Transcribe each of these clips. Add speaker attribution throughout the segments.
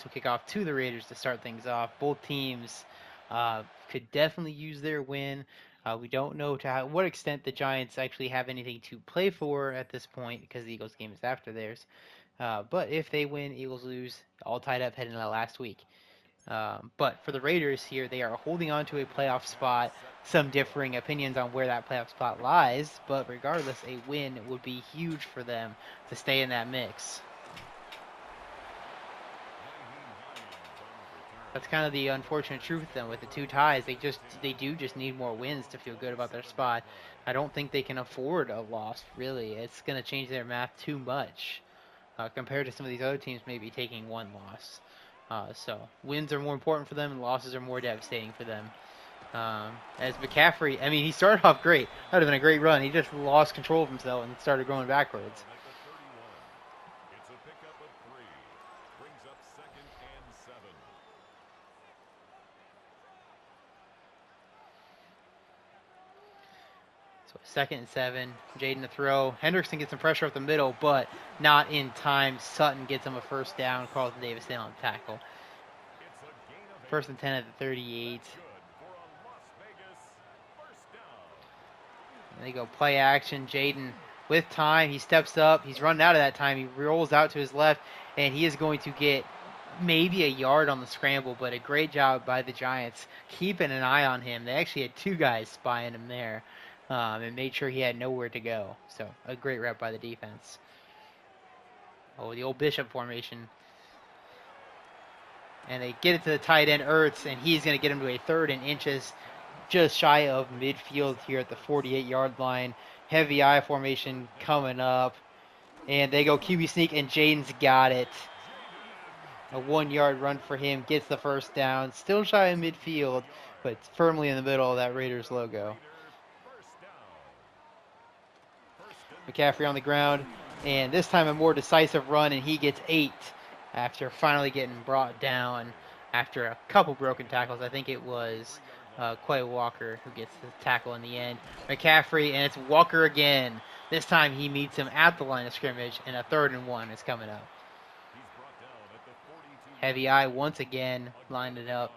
Speaker 1: will kick off to the Raiders to start things off. Both teams could definitely use their win. We don't know to what extent the Giants actually have anything to play for at this point because the Eagles game is after theirs. But if they win, Eagles lose, all tied up heading into last week. But for the Raiders here, they are holding on to a playoff spot. Some differing opinions on where that playoff spot lies, but regardless, a win would be huge for them to stay in that mix. That's kind of the unfortunate truth then with the two ties. They do just need more wins to feel good about their spot. I don't think they can afford a loss really. It's going to change their math too much compared to some of these other teams maybe taking one loss. So wins are more important for them, and losses are more devastating for them. As McCaffrey, I mean, he started off great. That would have been a great run. He just lost control of himself and started going backwards. So 2nd and 7. Jaden to throw. Hendrickson gets some pressure up the middle, but not in time. Sutton gets him a first down. Carlton Davis in on the tackle. 1st and 10 at the 38. And they go play action. Jaden with time. He steps up. He's running out of that time. He rolls out to his left, and he is going to get maybe a yard on the scramble, but a great job by the Giants keeping an eye on him. They actually had two guys spying him there and made sure he had nowhere to go. So a great rep by the defense. Oh, the old Bishop formation. And they get it to the tight end, Ertz, and he's going to get him to a 3rd and inches just shy of midfield here at the 48-yard line. Heavy eye formation coming up. And they go QB sneak, and Jaden's got it. A 1-yard run for him, gets the first down. Still shy of midfield, but firmly in the middle of that Raiders logo. McCaffrey on the ground, and this time a more decisive run, and he gets 8 after finally getting brought down after a couple broken tackles. I think it was Quay Walker who gets the tackle in the end. McCaffrey, and it's Walker again. This time he meets him at the line of scrimmage, and a 3rd and 1 is coming up. Heavy eye once again, lined it up.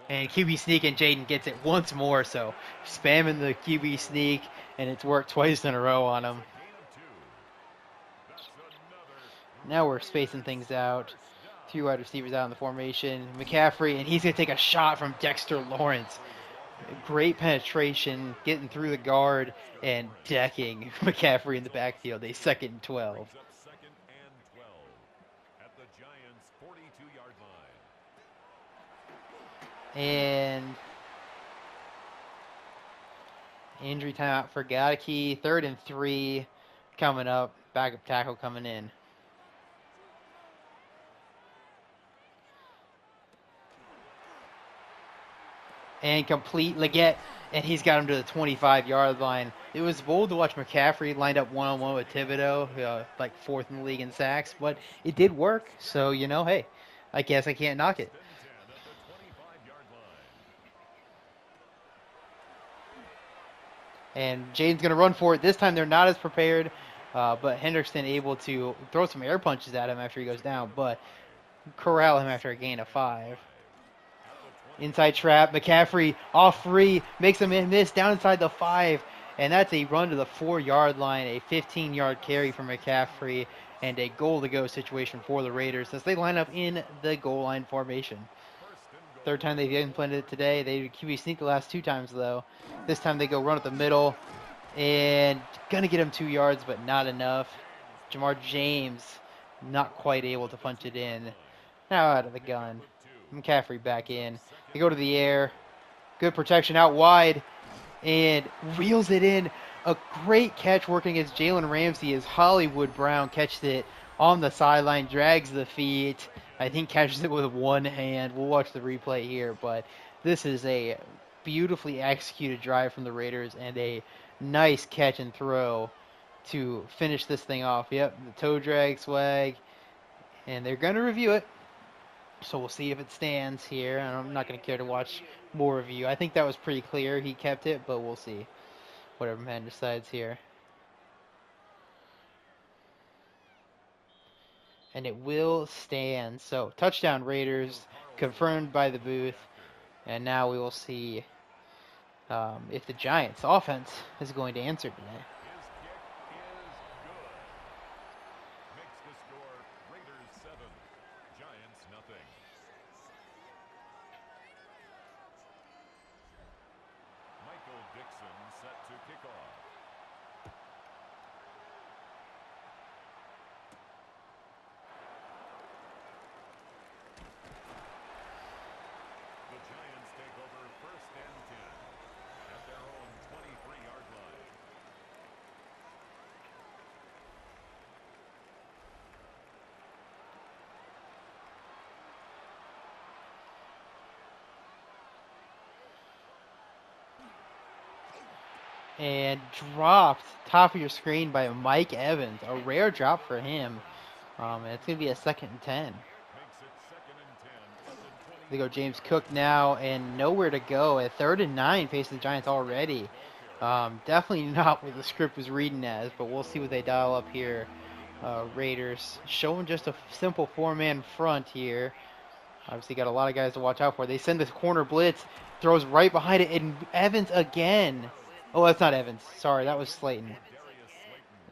Speaker 1: And QB sneak, and Jaden gets it once more, so spamming the QB sneak, and it's worked twice in a row on him. Now we're spacing things out. 3 wide receivers out in the formation. McCaffrey, and he's going to take a shot from Dexter Lawrence. Great penetration, getting through the guard and decking McCaffrey in the backfield. A 2nd and 12. And injury timeout for Gadeke. 3rd and 3 coming up. Backup tackle coming in. And complete Leggett, and he's got him to the 25-yard line. It was bold to watch McCaffrey lined up one-on-one with Thibodeau, like 4th in the league in sacks, but it did work. So, hey, I guess I can't knock it. And Jaden's going to run for it. This time they're not as prepared, but Hendrickson able to throw some air punches at him after he goes down, but corral him after a gain of 5. Inside trap, McCaffrey off free, makes him miss down inside the 5, and that's a run to the 4-yard line, a 15-yard carry for McCaffrey, and a goal-to-go situation for the Raiders as they line up in the goal line formation. 3rd time they've implemented it today. They QB sneak the last 2 times, though. This time they go run up the middle, and going to get him 2 yards, but not enough. Jamar James not quite able to punch it in. Now out of the gun. McCaffrey back in. They go to the air. Good protection out wide. And reels it in. A great catch working against Jalen Ramsey as Hollywood Brown catches it on the sideline, drags the feet. I think catches it with one hand. We'll watch the replay here, but this is a beautifully executed drive from the Raiders and a nice catch and throw to finish this thing off. Yep, the toe drag swag, and they're going to review it. So we'll see if it stands here. I'm not going to care to watch more review. I think that was pretty clear. He kept it, but we'll see. Whatever man decides here. and it will stand. So touchdown Raiders, confirmed by the booth, and now we will see if the Giants' offense is going to answer today. And dropped top of your screen by Mike Evans. A rare drop for him. And it's going to be a 2nd and 10. They go James Cook now, and nowhere to go. At 3rd and 9 facing the Giants already. Definitely not what the script was reading as, but we'll see what they dial up here. Raiders showing just a simple 4-man front here. Obviously got a lot of guys to watch out for. They send this corner blitz, throws right behind it, and Evans again. Oh, that's not Evans. Sorry, that was Slayton.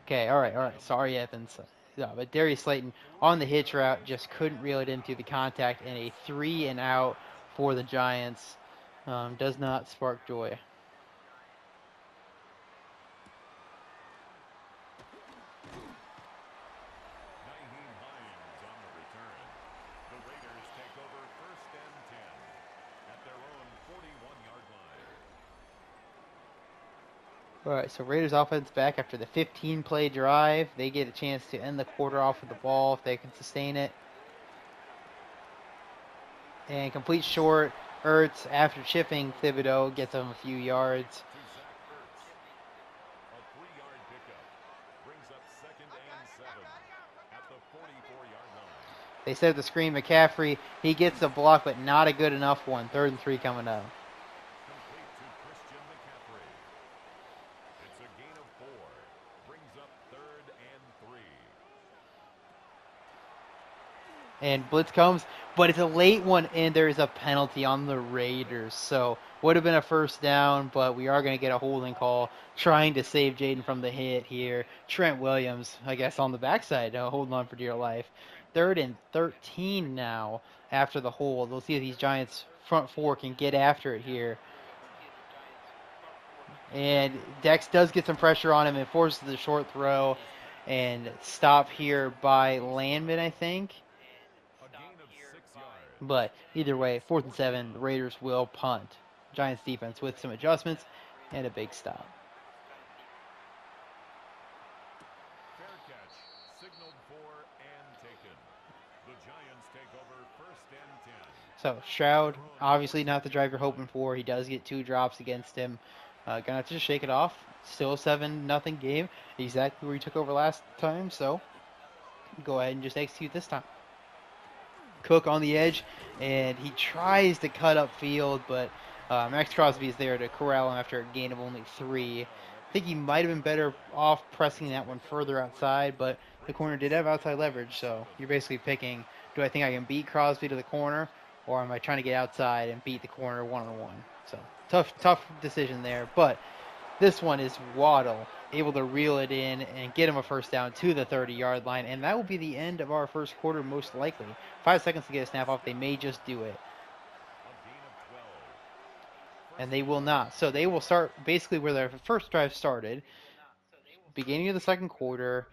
Speaker 1: Okay, all right. Sorry, Evans. Yeah, but Darius Slayton on the hitch route just couldn't reel it in through the contact, and a 3 and out for the Giants does not spark joy. All right, so Raiders offense back after the 15-play drive. They get a chance to end the quarter off with the ball if they can sustain it. And complete short. Ertz, after chipping Thibodeau, gets him a few yards. They set the screen. McCaffrey, he gets the block, but not a good enough one. 3rd and 3 coming up. And blitz comes, but it's a late one, and there's a penalty on the Raiders. So would have been a 1st down, but we are going to get a holding call trying to save Jaden from the hit here. Trent Williams, I guess, on the backside, holding on for dear life. 3rd and 13 now after the hold. We'll see if these Giants front 4 can get after it here. And Dex does get some pressure on him and forces the short throw, and stop here by Landman, I think. But either way, 4th and 7, the Raiders will punt. Giants defense with some adjustments and a big stop. So Stroud, obviously not the drive you're hoping for. He does get 2 drops against him. Gonna have to just shake it off. Still a 7-0 game, exactly where he took over last time. So go ahead and just execute this time. Cook on the edge, and he tries to cut up field, but Max Crosby is there to corral him after a gain of only 3. I think he might have been better off pressing that one further outside, but the corner did have outside leverage, so you're basically picking, do I think I can beat Crosby to the corner, or am I trying to get outside and beat the corner one-on-one? So tough decision there, but this one is Waddle able to reel it in and get him a 1st down to the 30-yard line, and that will be the end of our 1st quarter most likely. 5 seconds to get a snap off. They may just do it. And they will not. So they will start basically where their first drive started. Beginning of the 2nd quarter,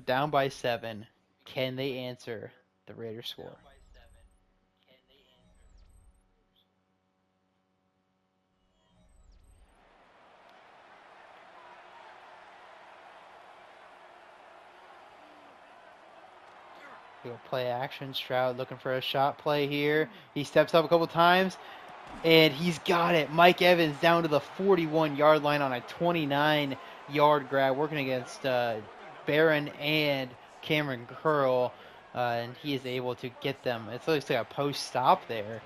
Speaker 1: down by 7. Can they answer the Raiders score? We'll play action. Stroud looking for a shot play here. He steps up a couple times, and he's got it. Mike Evans down to the 41-yard line on a 29-yard grab, working against Barron and Cameron Curl, and he is able to get them. It looks like a post stop there,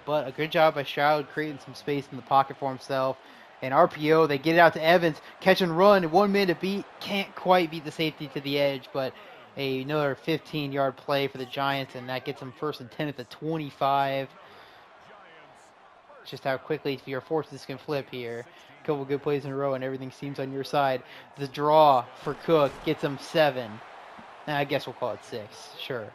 Speaker 1: but a good job by Stroud creating some space in the pocket for himself. And RPO, they get it out to Evans, catch and run, 1 minute to beat. Can't quite beat the safety to the edge, but Another 15-yard play for the Giants, and that gets them 1st and 10 at the 25. Just how quickly your forces can flip here. A couple good plays in a row, and everything seems on your side. The draw for Cook gets them 7. I guess we'll call it 6. Sure.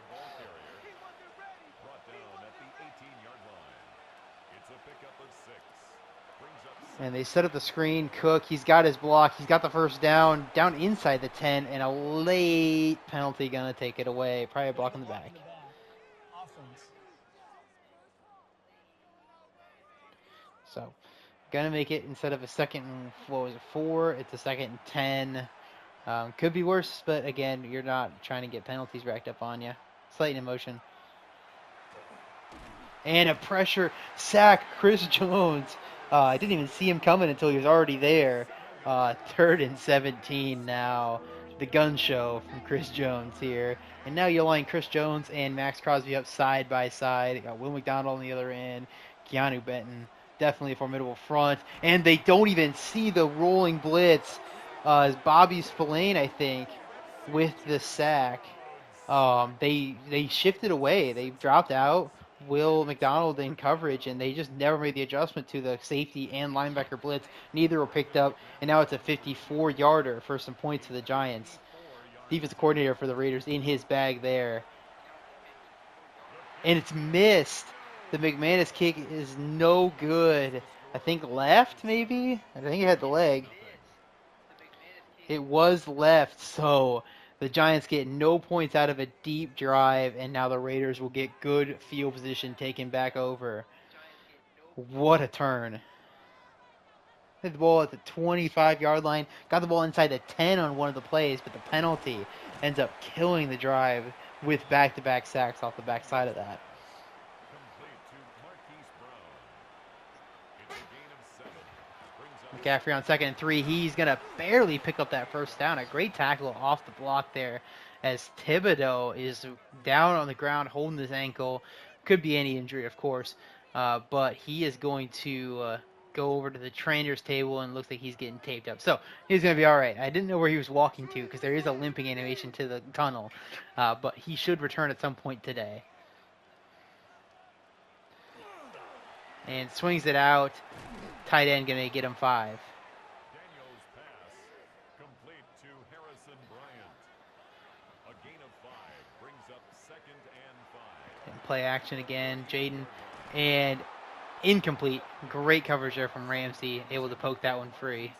Speaker 1: And they set up the screen. Cook, he's got his block. He's got the first down inside the 10, and a late penalty going to take it away. Probably a block in the back. So, going to make it instead of a 2nd and, 4, it's a 2nd and 10. Could be worse, but again, you're not trying to get penalties racked up on you. Slight in motion. And a pressure sack, Chris Jones. I didn't even see him coming until he was already there. 3rd and 17 now. The gun show from Chris Jones here. And now you line Chris Jones and Max Crosby up side by side. You got Will McDonald on the other end. Keanu Benton. Definitely a formidable front. And they don't even see the rolling blitz. As Bobby Spillane, I think, with the sack. They shifted away. They dropped out Will McDonald in coverage, and they just never made the adjustment to the safety and linebacker blitz. Neither were picked up, and now it's a 54-yarder for some points to the Giants. Defensive coordinator for the Raiders in his bag there. And it's missed. The McManus kick is no good. I think left, maybe? I think it had the leg. It was left, so the Giants get no points out of a deep drive, and now the Raiders will get good field position taken back over. What a turn. Hit the ball at the 25-yard line. Got the ball inside the 10 on one of the plays, but the penalty ends up killing the drive with back-to-back sacks off the backside of that. McCaffrey on 2nd and 3. He's going to barely pick up that first down. A great tackle off the block there as Thibodeau is down on the ground holding his ankle. Could be any injury, of course, but he is going to go over to the trainer's table and looks like he's getting taped up. So he's going to be all right. I didn't know where he was walking to because there is a limping animation to the tunnel, but he should return at some point today. And swings it out. Tight end going to get him 5.
Speaker 2: Daniel's pass complete to Harrison Bryant. A gain of 5 brings up 2nd and 5.
Speaker 1: And play action again, Jaden, and incomplete. Great coverage there from Ramsey, able to poke that one free.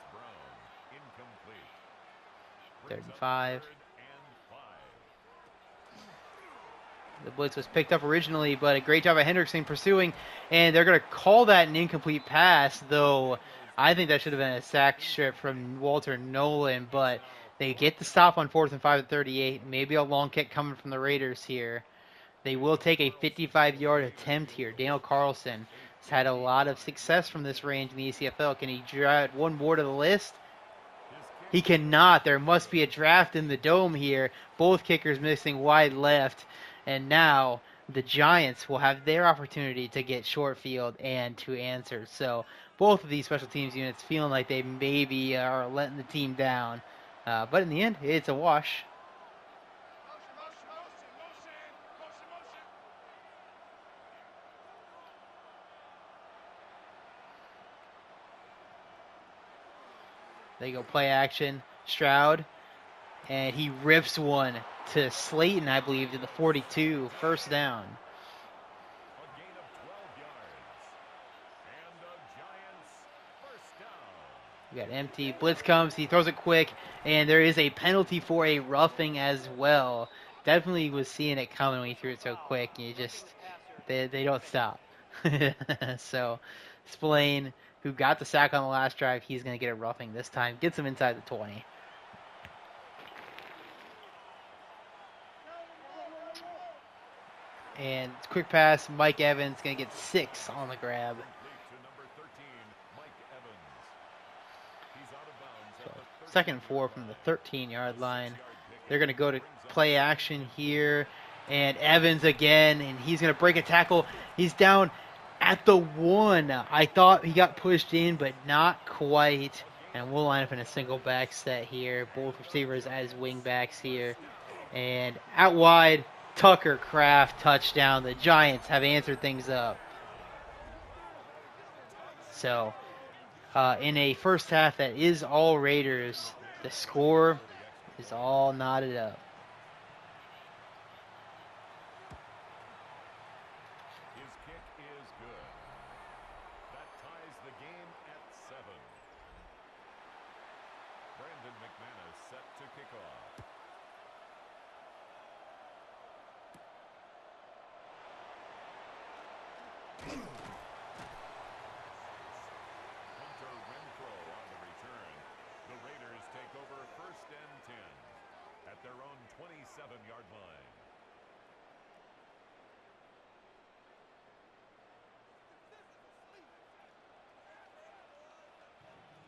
Speaker 1: 3rd and 5. The blitz was picked up originally, but a great job of Hendrickson pursuing, and they're going to call that an incomplete pass, though I think that should have been a sack strip from Walter Nolan, but they get the stop on 4th and 5 at 38. Maybe a long kick coming from the Raiders here. They will take a 55-yard attempt here. Daniel Carlson has had a lot of success from this range in the ACFL. Can he add one more to the list? He cannot. There must be a draft in the dome here. Both kickers missing wide left. And now the Giants will have their opportunity to get short field and to answer. So both of these special teams units feeling like they maybe are letting the team down. But in the end, it's a wash. They go play action. Stroud. And he rips one to Slayton, I believe, to the 42. 1st down.
Speaker 2: A gain of 12 yards. And the Giants 1st down.
Speaker 1: We got empty. Blitz comes. He throws it quick. And there is a penalty for a roughing as well. Definitely was seeing it coming when he threw it so quick. You just, they don't stop. So, Spillane, who got the sack on the last drive, he's going to get a roughing this time. Gets him inside the 20. And quick pass, Mike Evans going to get 6 on the grab. So 2nd and 4 from the 13-yard line. They're going to go to play action here. And Evans again, and he's going to break a tackle. He's down at the 1. I thought he got pushed in, but not quite. And we'll line up in a single back set here. Both receivers as wing backs here. And out wide, Tucker Kraft touchdown. The Giants have answered things up. So, in a first half that is all Raiders, the score is all knotted up.
Speaker 2: His kick is good. That ties the game at 7. Brandon McManus set to kick off. Hunter Renfro on the return. The Raiders take over 1st and 10 at their own 27-yard line.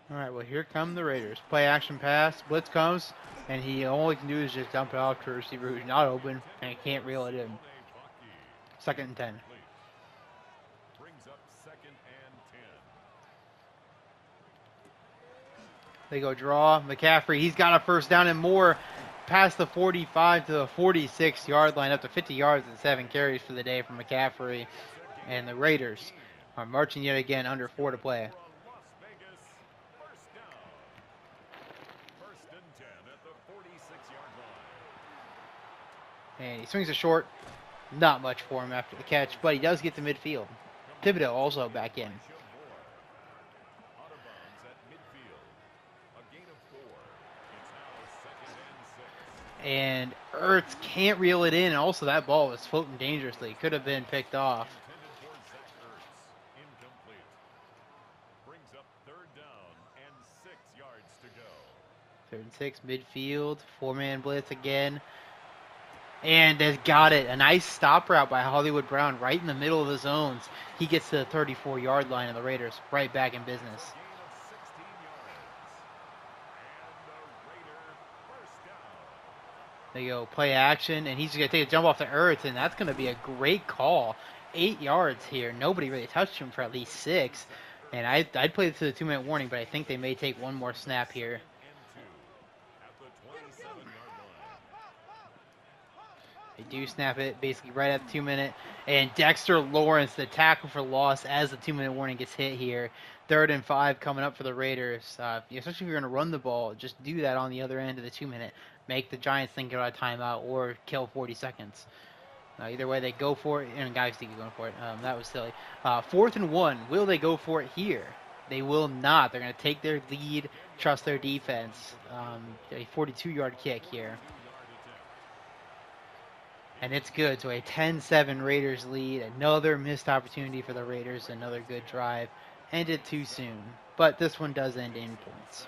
Speaker 1: All right, well, here come the Raiders. Play action pass. Blitz comes, and all he can do is just dump it off to a receiver who's not open, and he can't reel it in. 2nd and 10.
Speaker 2: Brings up 2nd and 10.
Speaker 1: They go draw. McCaffrey, he's got a first down and more past the 45 to the 46-yard line, up to 50 yards and 7 carries for the day from McCaffrey. And the Raiders are marching yet again under 4 to play. And he swings it short. Not much for him after the catch, but he does get to midfield. Thibodeau also back in. And Ertz can't reel it in. And also, that ball was floating dangerously. Could have been picked off.
Speaker 2: Brings up 3rd down and 6 yards to go.
Speaker 1: 3rd and 6, midfield. 4-man blitz again. And has got it. A nice stop route by Hollywood Brown right in the middle of the zones. He gets to the 34-yard line of the Raiders. Right back in business. They go play action, and he's going to take a jump off the Ertz, and that's going to be a great call. 8 yards here. Nobody really touched him for at least 6. And I'd play this to the 2-minute warning, but I think they may take one more snap here. They do snap it basically right at the 2-minute. And Dexter Lawrence, the tackle for loss as the 2-minute warning gets hit here. 3rd and 5 coming up for the Raiders. Especially if you're going to run the ball, just do that on the other end of the 2-minute. Make the Giants think about a timeout or kill 40 seconds. Either way, they go for it. And guys keep going for it. That was silly. 4th and 1. Will they go for it here? They will not. They're going to take their lead, trust their defense. A 42-yard kick here. And it's good. So a 10-7 Raiders lead. Another missed opportunity for the Raiders. Another good drive. Ended too soon. But this one does end in points.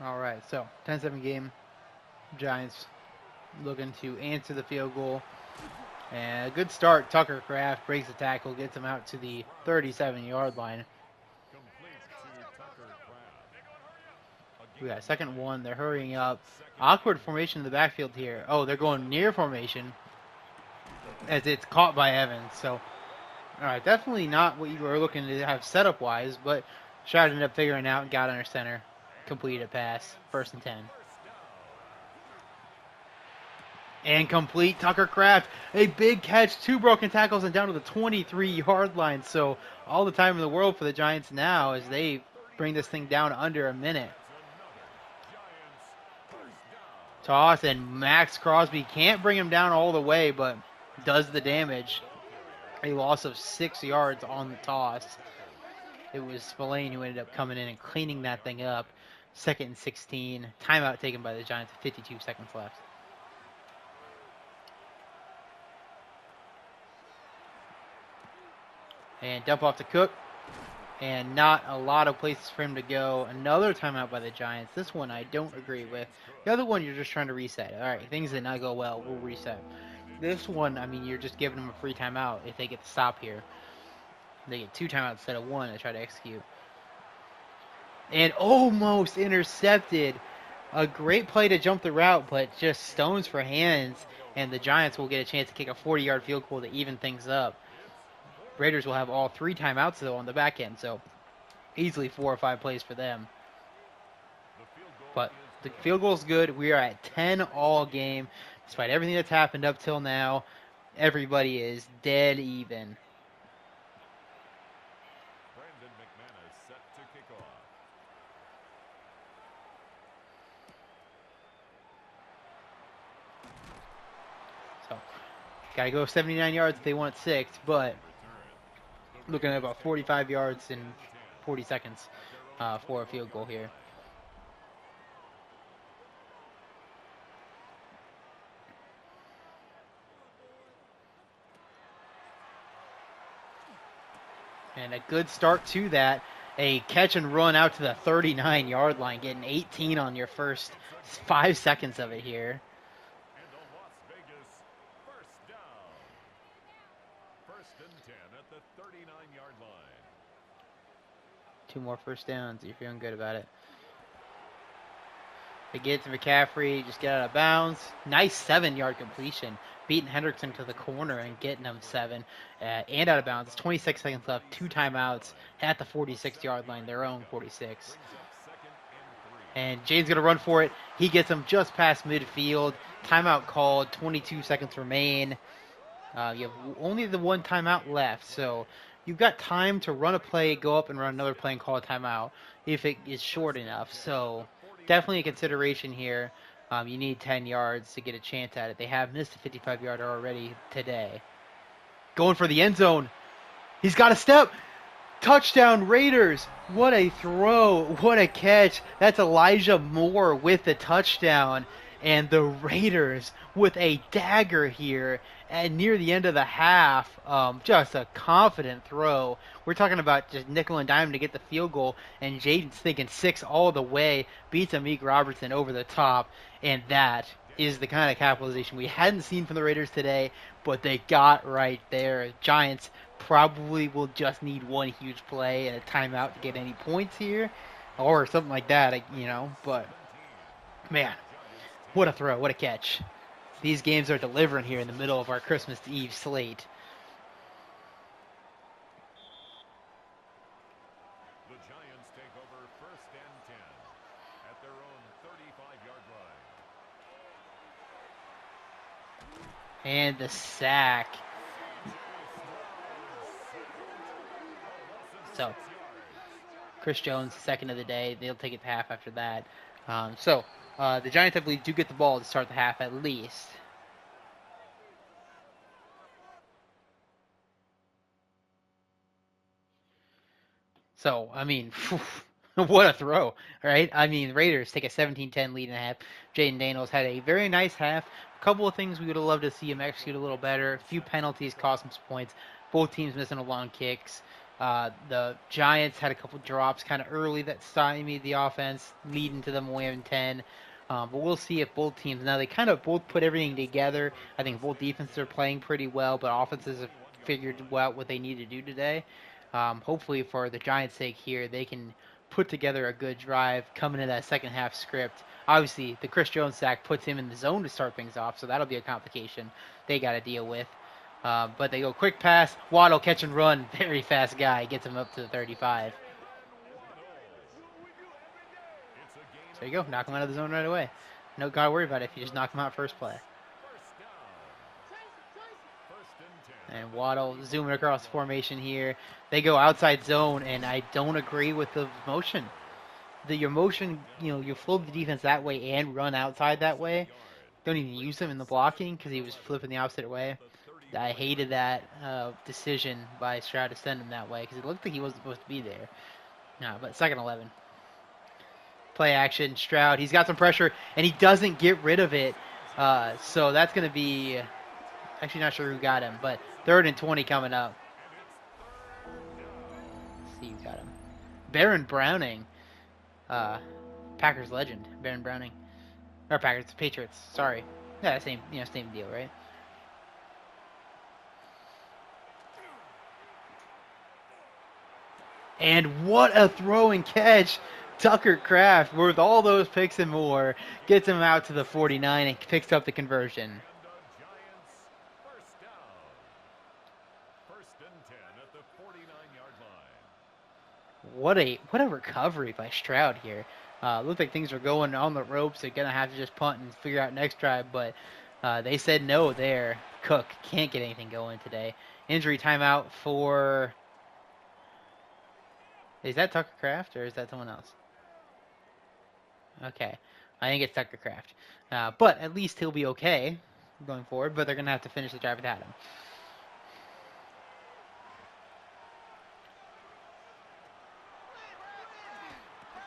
Speaker 1: All right, so 10-7 game. Giants looking to answer the field goal. And a good start. Tucker Kraft breaks the tackle, gets him out to the 37-yard line. We got 2nd and 1. They're hurrying up. Awkward formation in the backfield here. Oh, they're going near formation as it's caught by Evans. So, all right, definitely not what you were looking to have setup-wise, but Stroud ended up figuring out and got under center. Completed pass. 1st and 10. And complete. Tucker Kraft, a big catch, 2 broken tackles, and down to the 23-yard line. So all the time in the world for the Giants now as they bring this thing down under a minute. Toss, and Max Crosby can't bring him down all the way, but does the damage. A loss of 6 yards on the toss. It was Spillane who ended up coming in and cleaning that thing up. 2nd and 16. Timeout taken by the Giants with 52 seconds left. And dump off to Cook. And not a lot of places for him to go. Another timeout by the Giants. This one I don't agree with. The other one, you're just trying to reset. All right, things did not go well. We'll reset. This one, I mean, you're just giving them a free timeout if they get the stop here. They get 2 timeouts instead of 1 to try to execute. And almost intercepted. A great play to jump the route, but just stones for hands, and the Giants will get a chance to kick a 40-yard field goal to even things up. Raiders will have all 3 timeouts, though, on the back end, so easily 4 or 5 plays for them. But the field goal is good. We are at 10 all game. Despite everything that's happened up till now, everybody is dead even. So, got to go 79 yards if they want 6, but looking at about 45 yards in 40 seconds for a field goal here. And a good start to that. A catch and run out to the 39-yard line, getting 18 on your first 5 seconds of it here.
Speaker 2: And the Las Vegas first down. 1st and 10 at the 39-yard line.
Speaker 1: 2 more first downs. You're feeling good about it. They get to McCaffrey, just get out of bounds. Nice 7-yard completion. Beating Hendrickson to the corner and getting him 7 and out of bounds. 26 seconds left, 2 timeouts at the 46-yard line, their own 46. And Jade's going to run for it. He gets him just past midfield. Timeout called, 22 seconds remain. You have only the 1 timeout left, so you've got time to run a play, go up and run another play and call a timeout if it is short enough. So definitely a consideration here. You need 10 yards to get a chance at it. They have missed a 55-yarder already today. Going for the end zone. He's got a step. Touchdown Raiders. What a throw. What a catch. That's Elijah Moore with the touchdown. And the Raiders with a dagger here and near the end of the half. Just a confident throw. We're talking about just nickel and dime to get the field goal. And Jaden's thinking 6 all the way. Beats Amik Robertson over the top. And that is the kind of capitalization we hadn't seen from the Raiders today. But they got right there. Giants probably will just need 1 huge play and a timeout to get any points here. Or something like that, you know. But, man, what a throw. What a catch. These games are delivering here in the middle of our Christmas Eve slate.
Speaker 2: The Giants take over 1st and 10 at their own 35-yard line.
Speaker 1: And the sack. So, Chris Jones, second of the day. They'll take it to half after that. The Giants, I believe, do get the ball to start the half at least. So, I mean, what a throw, right? I mean, Raiders take a 17-10 lead in the half. Jaden Daniels had a very nice half. A couple of things we would have loved to see him execute a little better. A few penalties cost him some points. Both teams missing a long kicks. The Giants had a couple drops kind of early that stymied the offense, leading to them winning 10. But we'll see if both teams, now they kind of both put everything together. I think both defenses are playing pretty well, but offenses have figured out what they need to do today. Hopefully for the Giants' sake here, they can put together a good drive coming into that second half script. Obviously, the Chris Jones sack puts him in the zone to start things off, so that'll be a complication they got to deal with. But they go quick pass, Waddle catch and run, very fast guy, gets him up to the 35. So there you go, knock him out of the zone right away. No gotta worry about it if you just knock him out first play. And Waddle zooming across the formation here. They go outside zone, and I don't agree with the motion. Your motion, you flow the defense that way and run outside that way. Don't even use him in the blocking because he was flipping the opposite way. I hated that decision by Stroud to send him that way because it looked like he wasn't supposed to be there. No, but 2nd 11. Play action, Stroud. He's got some pressure, and he doesn't get rid of it. So that's going to be... Actually, not sure who got him, but 3rd and 20 coming up. Let's see who got him. Baron Browning. Packers legend, Baron Browning. Or Patriots, sorry. Yeah, same deal, right? And what a throw and catch. Tucker Kraft, worth all those picks and more, gets him out to the 49 and picks up the conversion.
Speaker 2: And the Giants first down. First and 10 at the 49-yard line.
Speaker 1: What a recovery by Stroud here. Looked like things were going on the ropes. They're gonna have to just punt and figure out next drive, but they said no there. Cook can't get anything going today. Injury timeout for. Is that Tucker Kraft or is that someone else? Okay, I think it's Tucker Kraft. But at least he'll be okay going forward. But they're gonna have to finish the drive without him.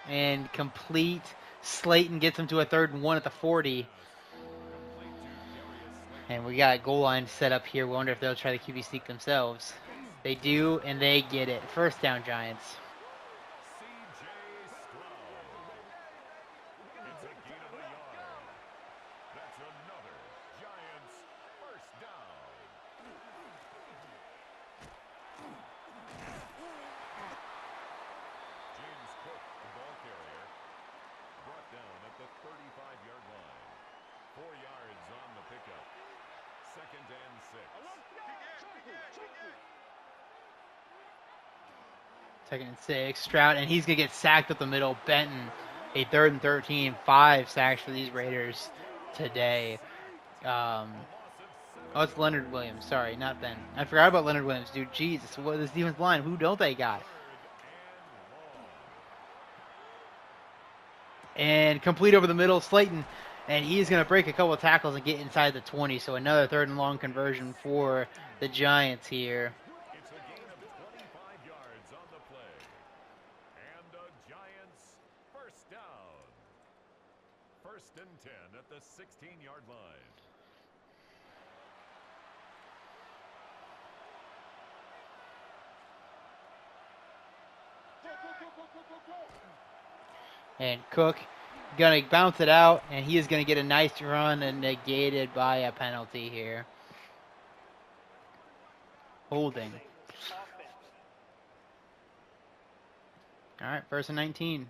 Speaker 1: And complete. Slayton gets him to a 3rd and 1 at the 40. And we got a goal line set up here. We wonder if they'll try the QB sneak themselves. They do, and they get it. First down, Giants.
Speaker 2: C.J. Stroud. It's a gain of a yard. That's another Giants first down. James Cook, the ball carrier, brought down at the 35-yard line. 4 yards on the pickup. Second and 6.
Speaker 1: Second and 6. Stroud, and he's going to get sacked up the middle. Benton, a 3rd and 13. 5 sacks for these Raiders today. Oh, it's Leonard Williams. Sorry, not Ben. I forgot about Leonard Williams, dude. Jesus, what is this defensive line? Who don't they got? And complete over the middle, Slayton. And he's going to break a couple of tackles and get inside the 20. So another 3rd and long conversion for the Giants here.
Speaker 2: It's a gain of 25 yards on the play. And the Giants first down. First and 10 at the 16-yard line.
Speaker 1: And Cook going to bounce it out, and he is going to get a nice run and negated by a penalty here. Holding. All right, 1st and 19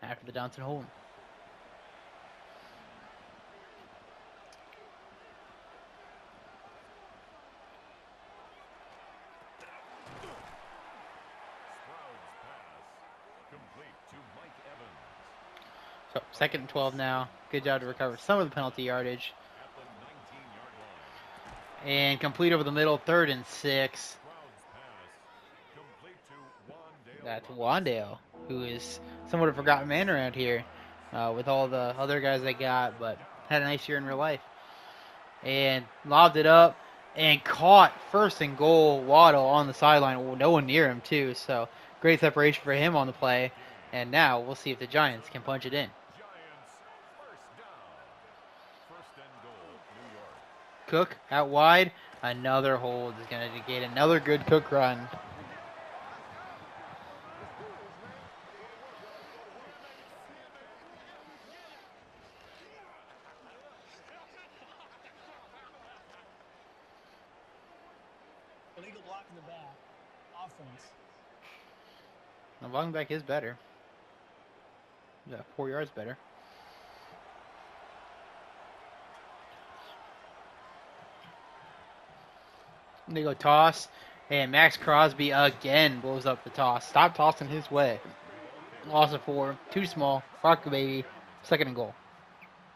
Speaker 1: after the Johnson hold. So 2nd and 12 now. Good job to recover some of the penalty yardage. And complete over the middle, 3rd and 6. That's Wandale, who is somewhat of a forgotten man around here with all the other guys they got, but had a nice year in real life. And lobbed it up and caught 1st and goal. Waddle on the sideline. Well, no one near him, too, so great separation for him on the play. And now we'll see if the Giants can punch it in. Cook out wide. Another hold is going to negate another good Cook run.
Speaker 3: Illegal block in the back. Offense.
Speaker 1: The blocking back is better. Yeah, 4 yards better. They go toss, and Max Crosby again blows up the toss. Stop tossing his way. Loss of 4, too small. Rock the baby. 2nd and goal.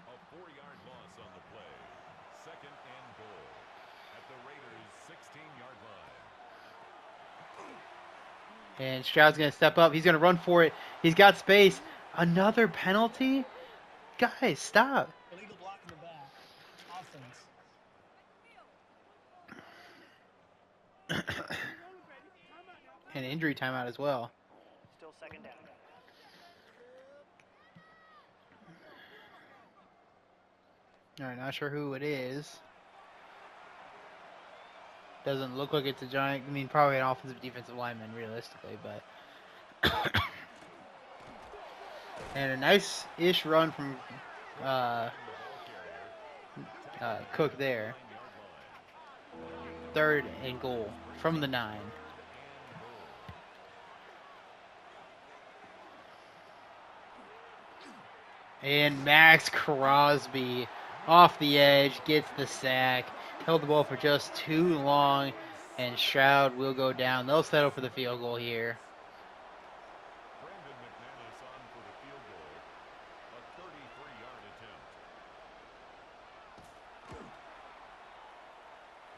Speaker 2: A 4-yard loss on the play. 2nd and goal at the Raiders' 16-yard line.
Speaker 1: And Stroud's going to step up. He's going to run for it. He's got space. Another penalty? Guys, stop.
Speaker 3: Illegal block in the back. Offense.
Speaker 1: An injury timeout as well.
Speaker 3: Still 2nd down.
Speaker 1: All right, not sure who it is. Doesn't look like it's a Giant. I mean, probably an offensive defensive lineman, realistically, but. And a nice-ish run from Cook there. 3rd and goal from the 9. And Max Crosby off the edge, gets the sack, held the ball for just too long, and Stroud will go down. They'll settle for the field goal here.
Speaker 2: Brandon McManus on for the field goal. A 33-yard attempt.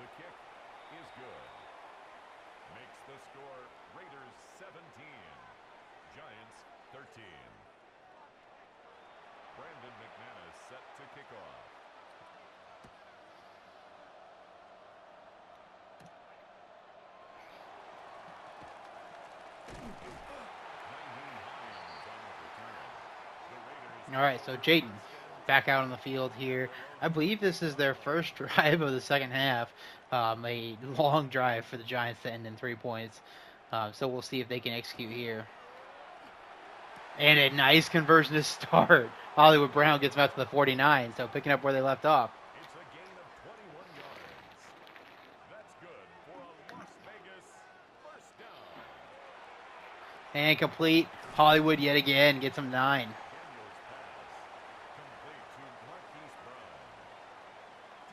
Speaker 2: The kick is good. Makes the score Raiders 17, Giants 13. Brandon McManus set to kick off.
Speaker 1: All right, so Jaden back out on the field here. I believe this is their first drive of the second half. A long drive for the Giants to end in 3 points. So we'll see if they can execute here. And a nice conversion to start. Hollywood Brown gets them out to the 49, so picking up where they left off.
Speaker 2: It's a gain of 21 yards. That's good for a Las Vegas first down.
Speaker 1: And complete. Hollywood yet again gets them 9.
Speaker 2: Daniels pass. Complete to Marquise Brown.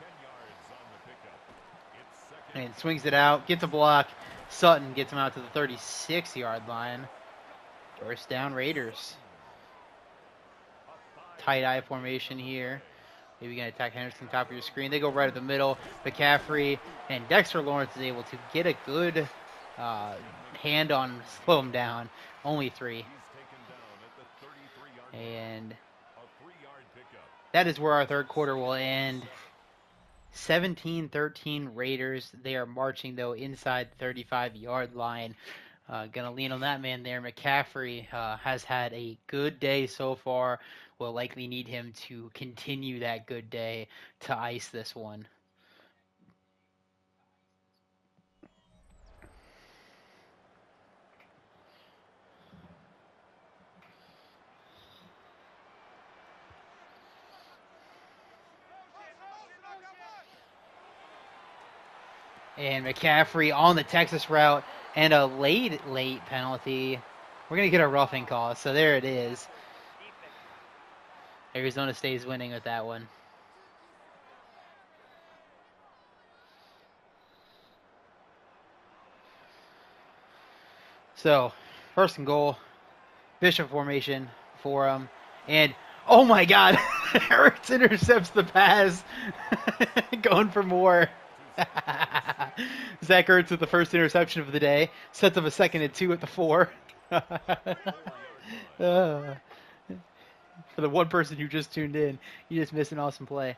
Speaker 2: 10 yards on the pickup. It's second.
Speaker 1: And swings it out, gets a block. Sutton gets him out to the 36-yard line. First down Raiders. Tight eye formation here. Maybe going to attack Henderson top of your screen. They go right at the middle. McCaffrey and Dexter Lawrence is able to get a good hand on him, slow him down. Only 3.
Speaker 2: He's taken down at the 33-yard line.
Speaker 1: And
Speaker 2: A 3-yard pickup.
Speaker 1: that is where our third quarter will end. 17-13 Raiders. They are marching, though, inside the 35-yard line. Gonna lean on that man there. McCaffrey has had a good day so far. Will likely need him to continue that good day to ice this one. And McCaffrey on the Texas route and a late penalty. We're going to get a roughing call, so there it is. Arizona stays winning with that one. So, first and goal, Bishop formation for him. And, oh my God, Ertz intercepts the pass. Going for more. Zach Ertz with the first interception of the day. Sets up a 2nd and 2 at the 4. For the one person who just tuned in, you just missed an awesome play.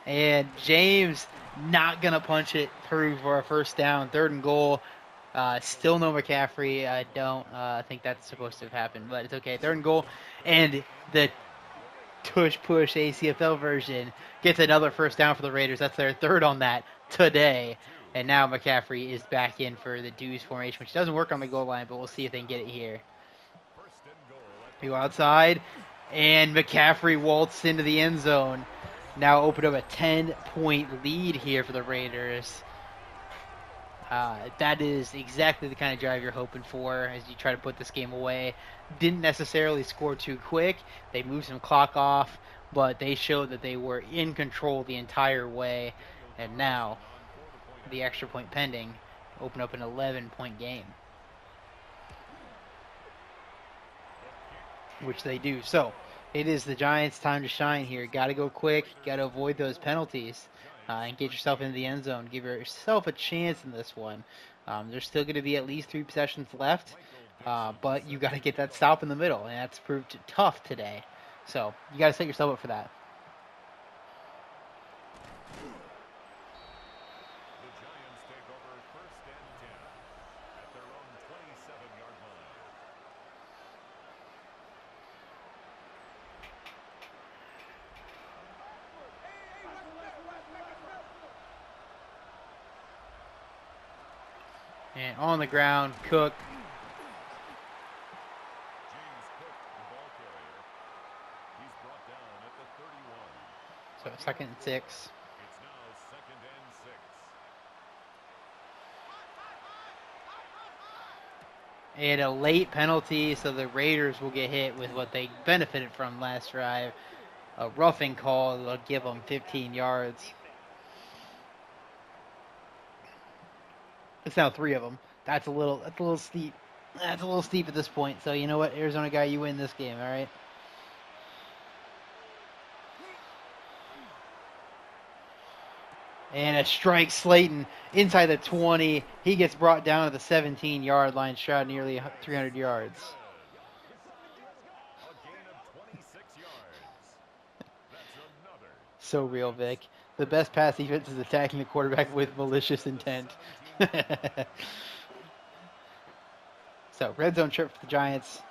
Speaker 1: And James not going to punch it through for a first down. 3rd and goal. Still no McCaffrey. I don't think that's supposed to have happened, but it's okay. 3rd and goal. And the tush push ACFL version gets another first down for the Raiders. That's their 3rd on that today. And now McCaffrey is back in for the deuce formation, which doesn't work on the goal line, but we'll see if they can get it here. Go outside, and McCaffrey waltzes into the end zone. Now open up a 10-point lead here for the Raiders. That is exactly the kind of drive you're hoping for as you try to put this game away. Didn't necessarily score too quick. They moved some clock off, but they showed that they were in control the entire way. And now, the extra point pending, open up an 11-point game. Which they do. So, it is the Giants' time to shine here. Got to go quick. Got to avoid those penalties. And get yourself into the end zone. Give yourself a chance in this one. There's still going to be at least 3 possessions left, but you got to get that stop in the middle, and that's proved tough today. So you got to set yourself up for that.
Speaker 2: The Giants take over 1st and 10 at their own 27-yard line.
Speaker 1: And on the ground, Cook.
Speaker 2: James Cook, the ball carrier. He's brought down at the 31.
Speaker 1: So 2nd and 6.
Speaker 2: It's now 2nd and 6.
Speaker 1: And a late penalty, so the Raiders will get hit with what they benefited from last drive. A roughing call will give them 15 yards. It's now 3 of them. That's a little steep. That's a little steep at this point. So you know what, Arizona guy, you win this game, all right? And a strike Slayton inside the 20. He gets brought down to the 17-yard line, shot nearly 300 yards.
Speaker 2: A gain of 26 yards. That's another.
Speaker 1: So real, Vic. The best pass defense is attacking the quarterback with malicious intent. So, red zone trip for the Giants.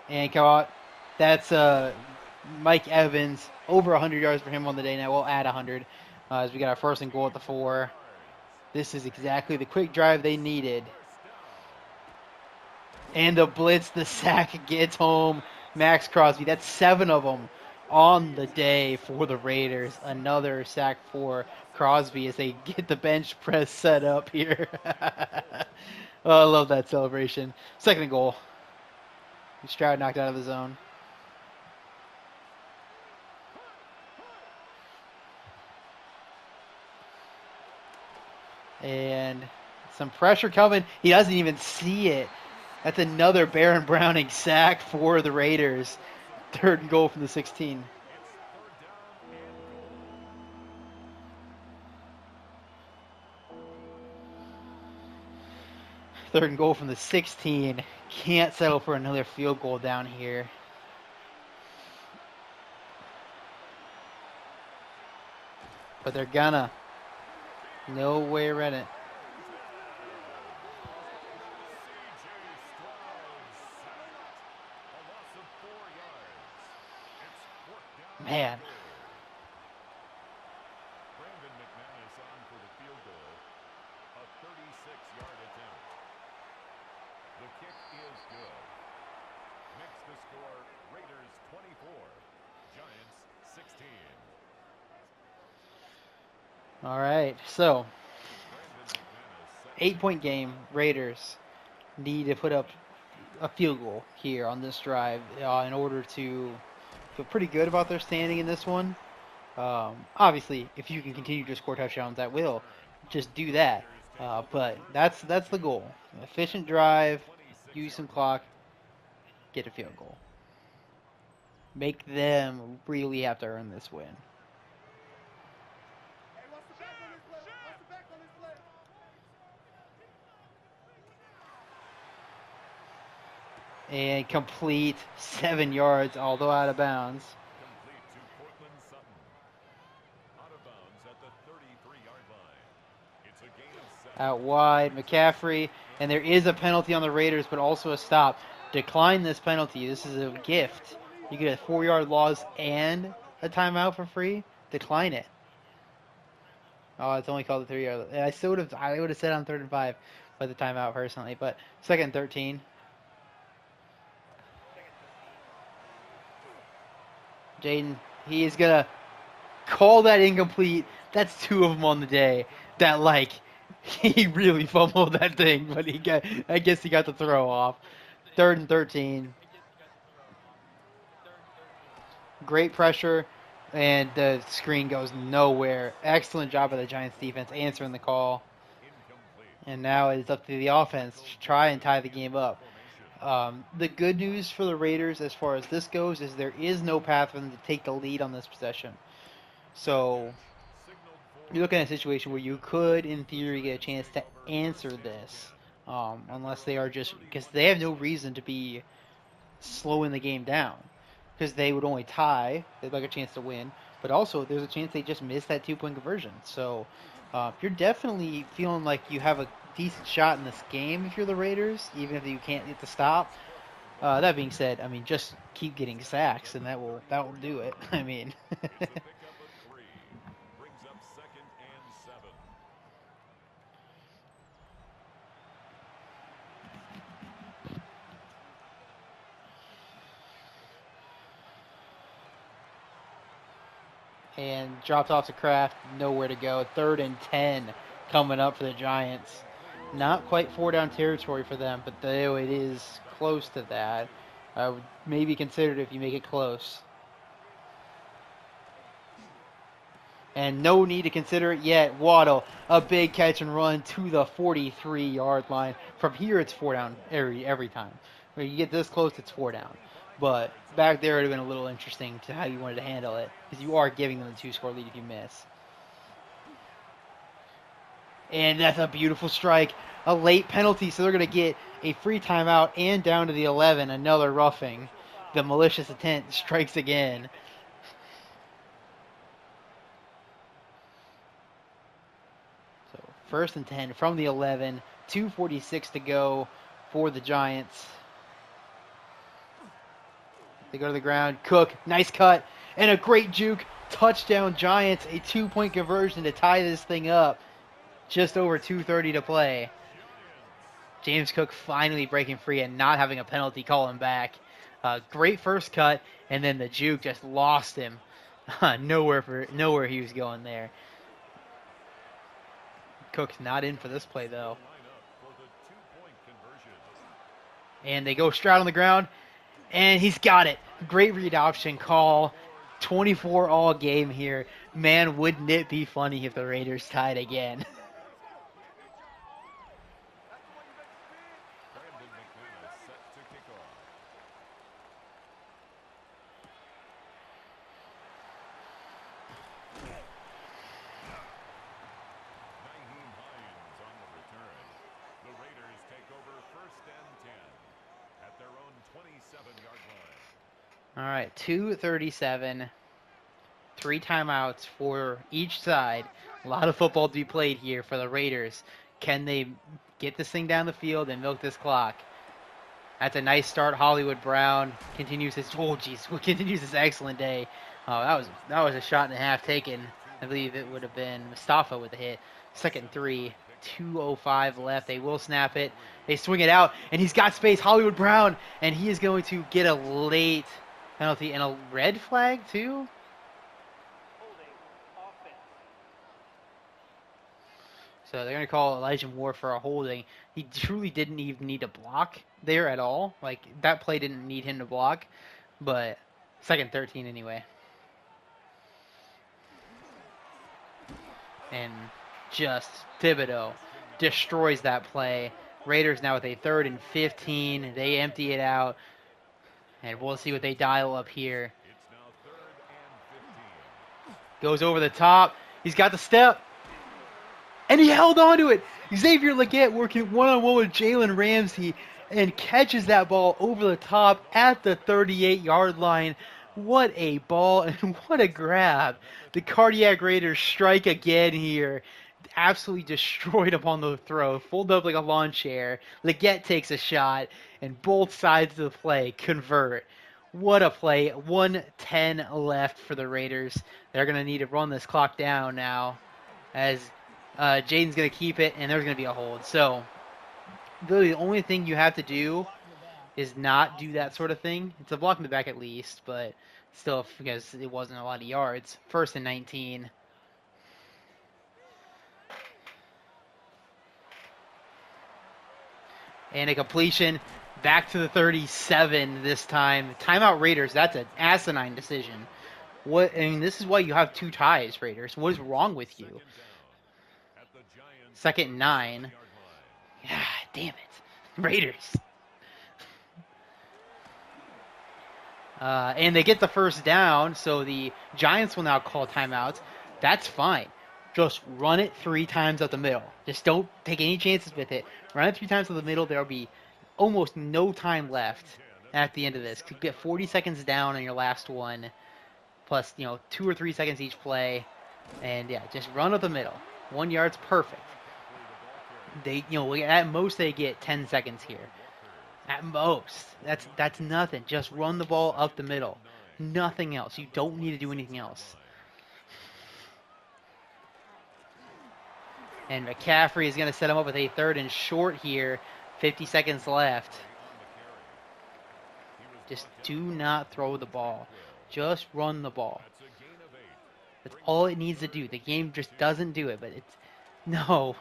Speaker 1: And caught. That's Mike Evans. Over 100 yards for him on the day. Now we'll add 100 as we got our first and goal at the 4. This is exactly the quick drive they needed. And the blitz, the sack gets home. Max Crosby. That's 7 of them on the day for the Raiders. Another sack for Crosby as they get the bench press set up here. Oh, I love that celebration. Second and goal. Stroud knocked out of the zone. And some pressure coming. He doesn't even see it. That's another Baron Browning sack for the Raiders. Third and goal from the 16. Third and goal from the 16. Can't settle for another field goal down here. But they're gonna. No way around it. Man.
Speaker 2: Brandon McManus on for the field goal. A 36-yard attempt. The kick is good. Makes the score Raiders 24, Giants 16.
Speaker 1: All right, so 8-point game. Raiders need to put up a field goal here on this drive in order to feel pretty good about their standing in this one. Obviously, if you can continue to score touchdowns, that will just do that. But that's the goal. Efficient drive, use some clock, get a field goal. Make them really have to earn this win. And complete 7 yards, although out of bounds.
Speaker 2: Complete to Cortland Sutton. Out of bounds at the 33-yard line. It's a gain of 7.
Speaker 1: Out wide, McCaffrey. And there is a penalty on the Raiders, but also a stop. Decline this penalty. This is a gift. You get a 4-yard loss and a timeout for free. Decline it. Oh, it's only called a 3-yard. I would have said on 3rd and 5 by the timeout personally, but 2nd and 13. Jaden, he is gonna call that incomplete. That's 2 of them on the day. That he really fumbled that thing, but I guess he got the throw off. 3rd and 13. Great pressure, and the screen goes nowhere. Excellent job by the Giants defense answering the call. And now it's up to the offense to try and tie the game up. The good news for the Raiders as far as this goes is there is no path for them to take the lead on this possession. So you're looking at a situation where you could, in theory, get a chance to answer this. Unless they are because they have no reason to be slowing the game down. Because they would only tie, they'd like a chance to win. But also, there's a chance they just miss that 2-point conversion. So you're definitely feeling like you have a decent shot in this game if you're the Raiders, even if you can't get the stop. That being said, I mean, just keep getting sacks, and that will do it. I mean, and dropped off to Kraft, nowhere to go. 3rd and 10 coming up for the Giants. Not quite 4-down territory for them, but though it is close to that, I would maybe consider it if you make it close. And no need to consider it yet. Waddle, a big catch and run to the 43-yard line. From here, it's 4-down every time. When you get this close, it's 4-down. But back there, it would have been a little interesting to how you wanted to handle it, because you are giving them the 2-score lead if you miss. And that's a beautiful strike. A late penalty, so they're going to get a free timeout and down to the 11, another roughing. The malicious intent strikes again. So 1st and 10 from the 11, 2:46 to go for the Giants. They go to the ground. Cook, nice cut, and a great juke. Touchdown Giants, a 2-point conversion to tie this thing up. Just over 2:30 to play. James Cook finally breaking free and not having a penalty call him back. Great first cut, and then the juke just lost him. Nowhere he was going there. Cook's not in for this play though. And they go Stroud on the ground, and he's got it. Great read option call. 24 all game here. Man, wouldn't it be funny if the Raiders tied again? All right, 2:37, 3 timeouts for each side. A lot of football to be played here for the Raiders. Can they get this thing down the field and milk this clock? That's a nice start. Hollywood Brown continues his continues his excellent day. That was a shot and a half taken. I believe it would have been Mustafa with the hit. 2nd and 3, 2:05 left. They will snap it. They swing it out, and he's got space. Hollywood Brown, and he is going to get a late penalty and a red flag too. So they're going to call Elijah Moore for a holding. He truly didn't even need to block there at all. Like, that play didn't need him to block. But 2nd 13 anyway. And just Thibodeau destroys that play. Raiders now with a 3rd and 15. They empty it out. And we'll see what they dial up here. Goes over the top. He's got the step. And he held on to it. Xavier Legette working one-on-one with Jalen Ramsey and catches that ball over the top at the 38-yard line. What a ball and what a grab. The Cardiac Raiders strike again here. Absolutely destroyed upon the throw. Folded up like a lawn chair. Legette takes a shot, and both sides of the play convert. What a play. 1:10 left for the Raiders. They're going to need to run this clock down now as Jaden's going to keep it, and there's going to be a hold. So, really, the only thing you have to do is not do that sort of thing. It's a block in the back at least, but still, because it wasn't a lot of yards. 1st and 19. And a completion back to the 37 this time. Timeout Raiders, that's an asinine decision. This is why you have 2 ties, Raiders. What is wrong with you? 2nd and 9. Yeah, damn it. Raiders. And they get the 1st down, so the Giants will now call timeouts. That's fine. Just run it 3 times up the middle. Just don't take any chances with it. Run it 3 times up the middle. There will be almost no time left at the end of this. You get 40 seconds down on your last one, plus 2 or 3 seconds each play, and yeah, just run up the middle. 1 yard's perfect. They, at most they get 10 seconds here. At most. That's nothing. Just run the ball up the middle. Nothing else. You don't need to do anything else. And McCaffrey is going to set him up with a 3rd and short here. 50 seconds left. Just do not throw the ball. Just run the ball. That's all it needs to do. The game just doesn't do it, but it's... No.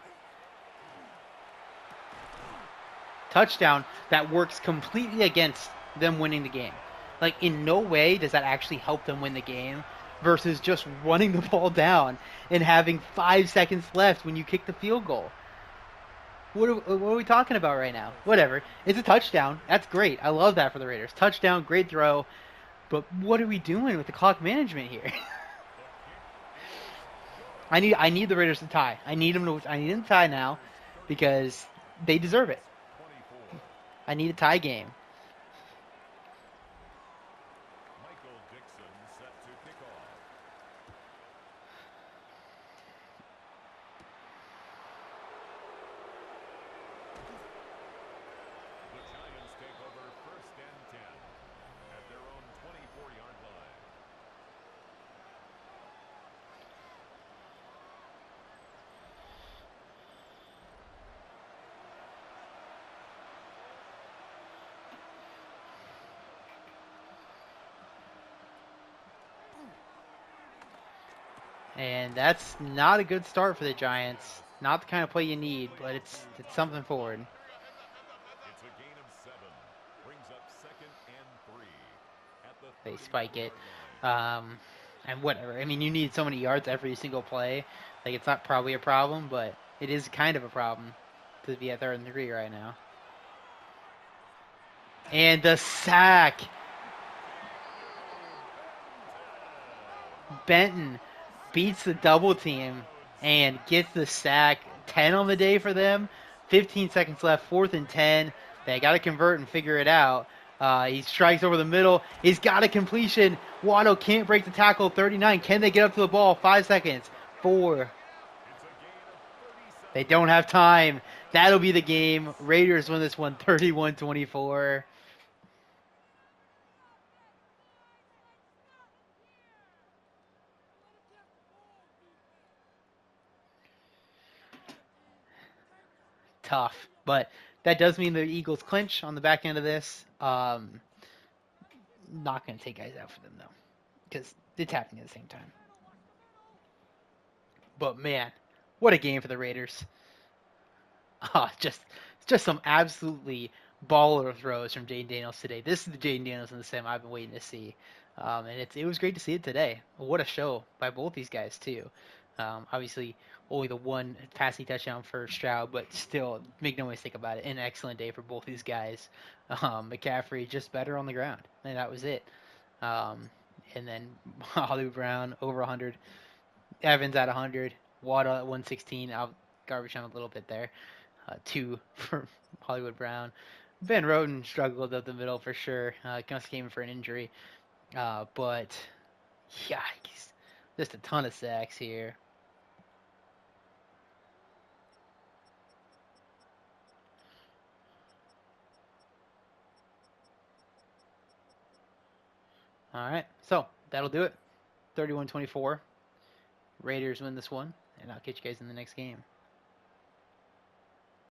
Speaker 1: touchdown that works completely against them winning the game. Like, in no way does that actually help them win the game versus just running the ball down and having 5 seconds left when you kick the field goal. What are we talking about right now? Whatever. It's a touchdown. That's great. I love that for the Raiders. Touchdown, great throw. But what are we doing with the clock management here? I need the Raiders to tie. I need them to tie now because they deserve it. I need a tie game.
Speaker 2: Michael Dixon set to kick off. The Giants take over 1st and 10 at their own 24-yard line.
Speaker 1: And that's not a good start for the Giants. Not the kind of play you need, but it's something forward.
Speaker 2: It's a gain of 7. Brings up 2nd and 3 at the
Speaker 1: They spike it.
Speaker 2: 34-yard line.
Speaker 1: And whatever. I mean, you need so many yards every single play. Like, it's not probably a problem, but it is kind of a problem to be at 3rd and 3 right now. And the sack. Benton beats the double team and gets the sack. 10 on the day for them. 15 seconds left. 4th and 10. They got to convert and figure it out. He strikes over the middle. He's got a completion. Waddle can't break the tackle. 39. Can they get up to the ball? 5 seconds. 4. They don't have time. That'll be the game. Raiders win this one 31-24. Tough. But that does mean the Eagles clinch on the back end of this. Not going to take guys out for them, though, because it's happening at the same time. But, man, what a game for the Raiders. Just some absolutely baller throws from Jaden Daniels today. This is the Jaden Daniels in the sim I've been waiting to see. And it was great to see it today. What a show by both these guys, too. Obviously, only the one passing touchdown for Stroud, but still, make no mistake about it, an excellent day for both these guys. McCaffrey just better on the ground, and that was it. And then Hollywood Brown over 100, Evans at 100, Waddle at 116. I'll garbage him a little bit there. 2 for Hollywood Brown. Van Roten struggled up the middle for sure. Just came for an injury. But, yeah, just a ton of sacks here. All right, so that'll do it. 31-24. Raiders win this one, and I'll catch you guys in the next game.